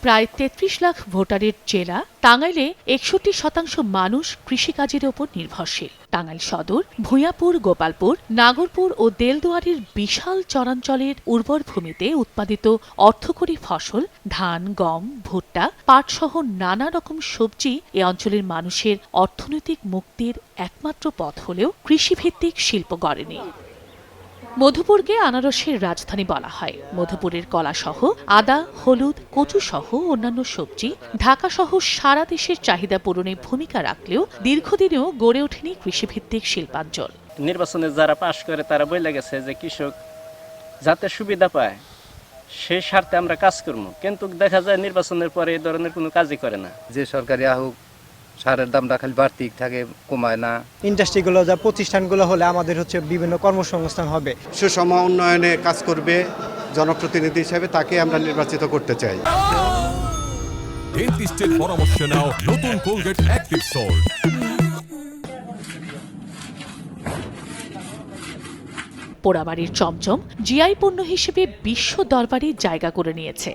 প্রায় ৩৩ লাখ ভোটারের জেলা টাঙ্গাইলে ৬১% মানুষ কৃষিকাজের ওপর নির্ভরশীল। টাঙ্গাইল সদর, ভূঁইয়াপুর, গোপালপুর, নাগরপুর ও দেলদুয়ারির বিশাল চরাঞ্চলের উর্বর ভূমিতে উৎপাদিত অর্থকরী ফসল ধান, গম, ভুট্টা, পাটসহ নানা রকম সবজি এ অঞ্চলের মানুষের অর্থনৈতিক মুক্তির একমাত্র পথ হলেও কৃষিভিত্তিক শিল্প গড়েনি। মধুপুরকে আনারসের রাজধানী বলা হয়। মধুপুরের কলাসহ আদা, হলুদ, কচুসহ অন্যান্য সবজি ঢাকাসহ সারা দেশের চাহিদা পূরণে ভূমিকা রাখলেও দীর্ঘদিনেও গড়ে ওঠেনি কৃষিভিত্তিক শিল্পাঞ্চল। নির্বাচনে যারা পাশ করে তারা বলে গেছে যে কৃষক যাতে সুবিধা পায় সেই স্বার্থে আমরা কাজ করব, কিন্তু দেখা যায় নির্বাচনের পরে এই ধরনের কোনো কাজই করে না। যে সরকারি আহুক সারের দামটা খালি বাড়তি থাকে, কমায় না। ইন্ডাস্ট্রিগুলো যা প্রতিষ্ঠানগুলো হলে আমাদের বিভিন্ন কর্মসংস্থান হবে। সুষম উন্নয়নে কাজ করবে জনপ্রতিনিধি হিসেবে তাকে আমরা নির্বাচিত করতে চাই। ডেন্টিস্টের পরামর্শ নাও নতুন কোলগেট অ্যাক্টিভ সল্ট। পোড়াবাড়ির চমচম জিআই পণ্য হিসেবে বিশ্ব দরবারে জায়গা করে নিয়েছে।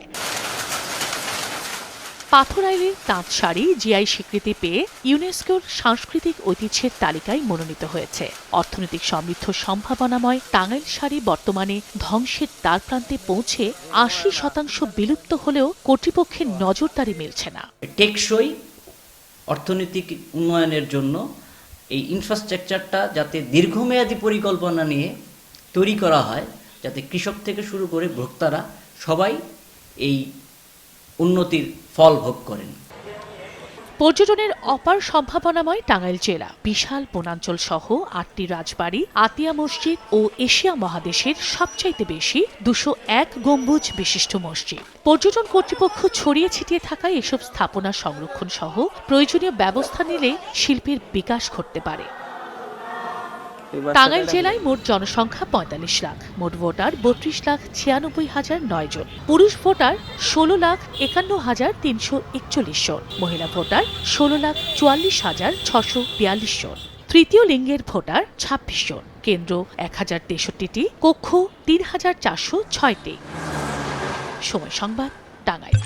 পাথরাইলের তাঁত শাড়ি জিআই স্বীকৃতি পেয়ে ইউনেস্কোর সাংস্কৃতিক ঐতিহ্যের তালিকায় মনোনীত হয়েছে। অর্থনৈতিক সমৃদ্ধ সম্ভাবনাময় টাঙ্গাইল শাড়ি বর্তমানে ধ্বংসের দ্বারপ্রান্তে পৌঁছে ৮০% বিলুপ্ত হলেও কর্তৃপক্ষের নজরদারি মিলছে না। টেকসই অর্থনৈতিক উন্নয়নের জন্য এই ইনফ্রাস্ট্রাকচারটা যাতে দীর্ঘমেয়াদী পরিকল্পনা নিয়ে তৈরি করা হয়, যাতে কৃষক থেকে শুরু করে ভোক্তারা সবাই এই উন্নতির ফল ভোগ করেন। পর্যটনের অপার সম্ভাবনাময় টাঙ্গাইল জেলা বিশাল বনাঞ্চল সহ ৮টি রাজবাড়ি, আতিয়া মসজিদ ও এশিয়া মহাদেশের সবচাইতে বেশি ২০১ গম্বুজ বিশিষ্ট মসজিদ। পর্যটন কর্তৃপক্ষ ছড়িয়ে ছিটিয়ে থাকায় এসব স্থাপনা সংরক্ষণ সহ প্রয়োজনীয় ব্যবস্থা নিলে শিল্পের বিকাশ ঘটতে পারে। টাঙ্গাইল জেলায় মোট জনসংখ্যা ৪৫ লাখ, মোট ভোটার ৩২,৯৬,০৯ জন, পুরুষ ভোটার ১৬,৫১,৩৪১ জন, মহিলা ভোটার ১৬,৪৪,৬৪২ জন, তৃতীয় লিঙ্গের ভোটার ২৬ জন, কেন্দ্র ১,০৬৩টি, কক্ষ ৩,৪০৬টি। সময় সংবাদ, টাঙ্গাইল।